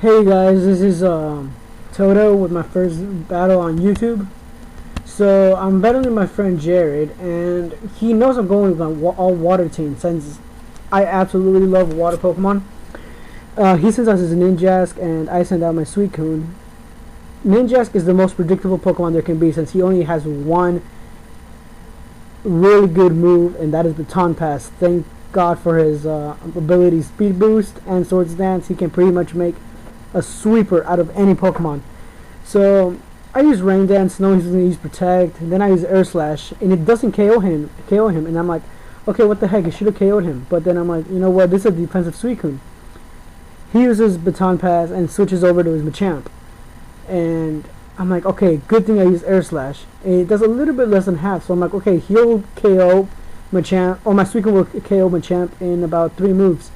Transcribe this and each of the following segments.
Hey guys, this is Toto with my first battle on YouTube. So I'm battling my friend Jarrod, and he knows I'm going with my all water team since I absolutely love water Pokemon. He sends out his Ninjask, and I send out my Suicune. Ninjask is the most predictable Pokemon there can be since he only has one really good move, and that is Baton Pass. Thank God for his ability Speed Boost and Swords Dance. He can pretty much make a sweeper out of any Pokemon. So I use Rain Dance, knowing he's going to use Protect, and then I use Air Slash, and it doesn't KO him, and I'm like, okay, what the heck, it should have KO'd him. But then I'm like, you know what, this is a defensive Suicune. He uses Baton Pass and switches over to his Machamp, and I'm like, okay, good thing I use Air Slash. And it does a little bit less than half, so I'm like, okay, he'll KO Machamp, or my Suicune will KO Machamp in about 3 moves.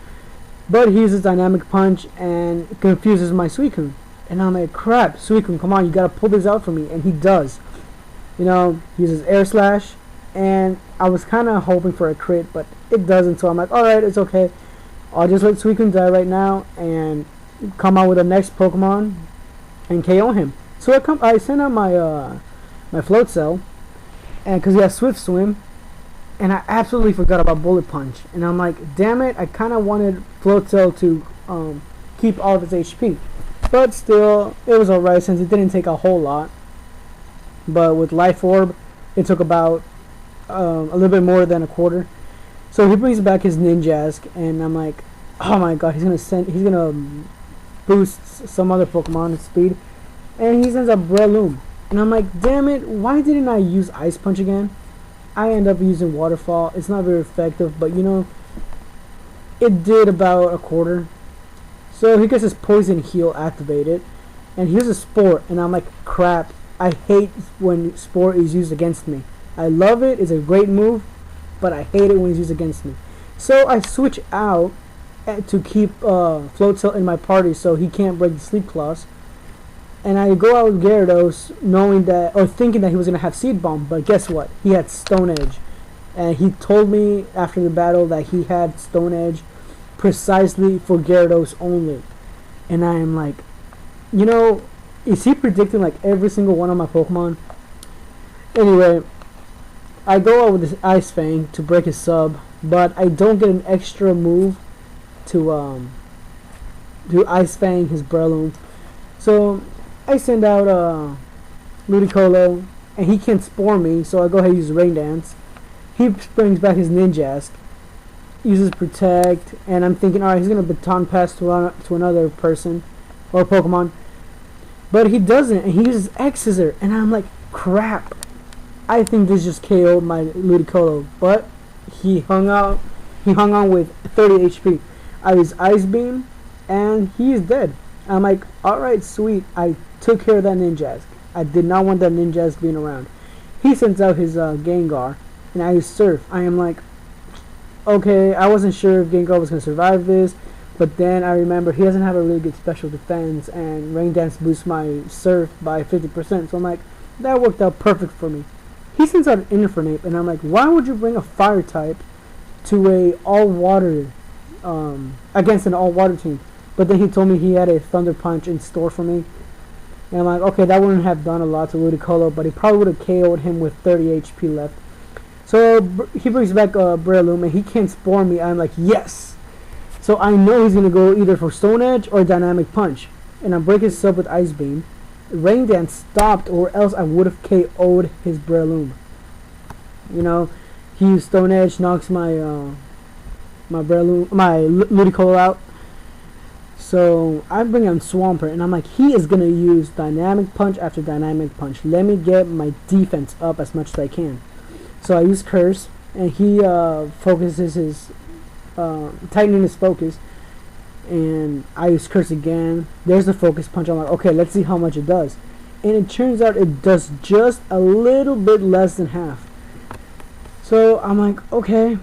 But he uses Dynamic Punch and confuses my Suicune. And I'm like, crap, Suicune, come on, you gotta pull this out for me. And he does. You know, he uses Air Slash, and I was kind of hoping for a crit, but it doesn't. So I'm like, alright, it's okay. I'll just let Suicune die right now and come out with the next Pokemon and KO him. So I send out my Float Cell, and because he has Swift Swim, and I absolutely forgot about Bullet Punch. And I'm like, damn it, I kind of wanted Float Cell to keep all of his HP. But still, it was alright since it didn't take a whole lot. But with Life Orb, it took about a little bit more than a quarter. So he brings back his Ninjask, and I'm like, oh my god, he's gonna boost some other Pokemon speed. And he sends a Breloom. And I'm like, damn it, why didn't I use Ice Punch again? I end up using Waterfall. It's not very effective, but you know, it did about a quarter. So he gets his Poison Heal activated, and here's a Spore, and I'm like, crap, I hate when Spore is used against me. I love it, it's a great move, but I hate it when it's used against me. So I switch out to keep Float Cell in my party so he can't break the Sleep Claws. And I go out with Gyarados knowing that, or thinking that he was going to have Seed Bomb, but guess what? He had Stone Edge. And he told me after the battle that he had Stone Edge precisely for Gyarados only. And I am like, you know, is he predicting like every single one of my Pokemon? Anyway, I go out with this Ice Fang to break his sub, but I don't get an extra move to Ice Fang his Breloom. So I send out Ludicolo, and he can't Spore me, so I go ahead and use Rain Dance. He brings back his Ninjask, uses Protect, and I'm thinking, alright, he's going to Baton Pass to another person, or Pokemon. But he doesn't, and he uses X-Scissor, and I'm like, crap. I think this just KO'd my Ludicolo, but he hung on with 30 HP. I use Ice Beam, and he is dead. I'm like, alright, sweet, I took care of that Ninjask. I did not want that Ninjask being around. He sends out his Gengar, and I use Surf. I am like, okay, I wasn't sure if Gengar was going to survive this, but then I remember he doesn't have a really good special defense, and Rain Dance boosts my Surf by 50%, so I'm like, that worked out perfect for me. He sends out an Infernape, and I'm like, why would you bring a Fire type to a all-water, against an all-water team? But then he told me he had a Thunder Punch in store for me. And I'm like, okay, that wouldn't have done a lot to Ludicolo, but he probably would have KO'd him with 30 HP left. So he brings back Breloom, and he can't Spore me. I'm like, yes! So I know he's going to go either for Stone Edge or Dynamic Punch. And I break his sub with Ice Beam. Rain Dance stopped, or else I would have KO'd his Breloom. You know, he used Stone Edge, knocks my Ludicolo out. So I bring on Swampert, and I'm like, he is going to use Dynamic Punch after Dynamic Punch. Let me get my defense up as much as I can. So I use Curse, and he focuses his, tightening his focus. And I use Curse again. There's the Focus Punch. I'm like, okay, let's see how much it does. And it turns out it does just a little bit less than half. So I'm like, okay,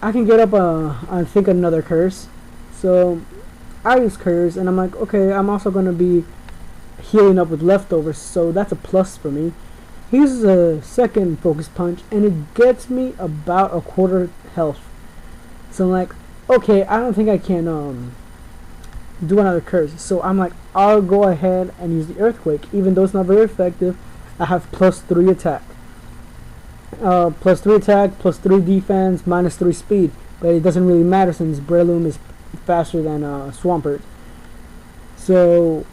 I can get up, I think, another Curse. So I use Curse, and I'm like, okay, I'm also going to be healing up with Leftovers, so that's a plus for me. He uses a second Focus Punch, and it gets me about a quarter health. So I'm like, okay, I don't think I can do another curse. So I'm like, I'll go ahead and use the Earthquake. Even though it's not very effective, I have +3 attack. +3 attack, +3 defense, -3 speed. But it doesn't really matter since Breloom is faster than Swampert. So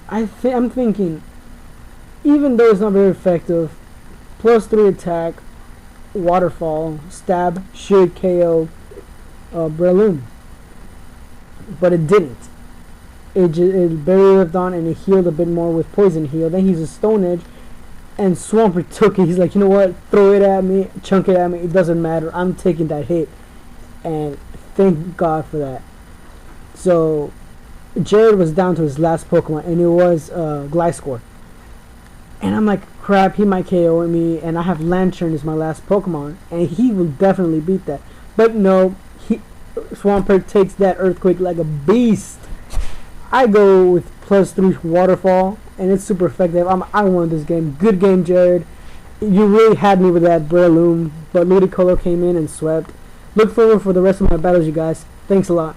I'm thinking, even though it's not very effective, +3 attack, Waterfall, Stab should KO Breloom. But it didn't. It barely lived on, and it healed a bit more with Poison Heal. Then he's a Stone Edge, and Swampert took it. He's like, you know what? Throw it at me, chunk it at me. It doesn't matter. I'm taking that hit, and thank God for that. So Jarrod was down to his last Pokemon, and it was Gliscor. And I'm like, crap, he might KO me, and I have Lantern as my last Pokemon, and he will definitely beat that. But no, Swampert takes that Earthquake like a beast. I go with +3 Waterfall, and it's super effective. I won this game. Good game, Jarrod. You really had me with that Breloom, but Ludicolo came in and swept. Look forward for the rest of my battles, you guys. Thanks a lot.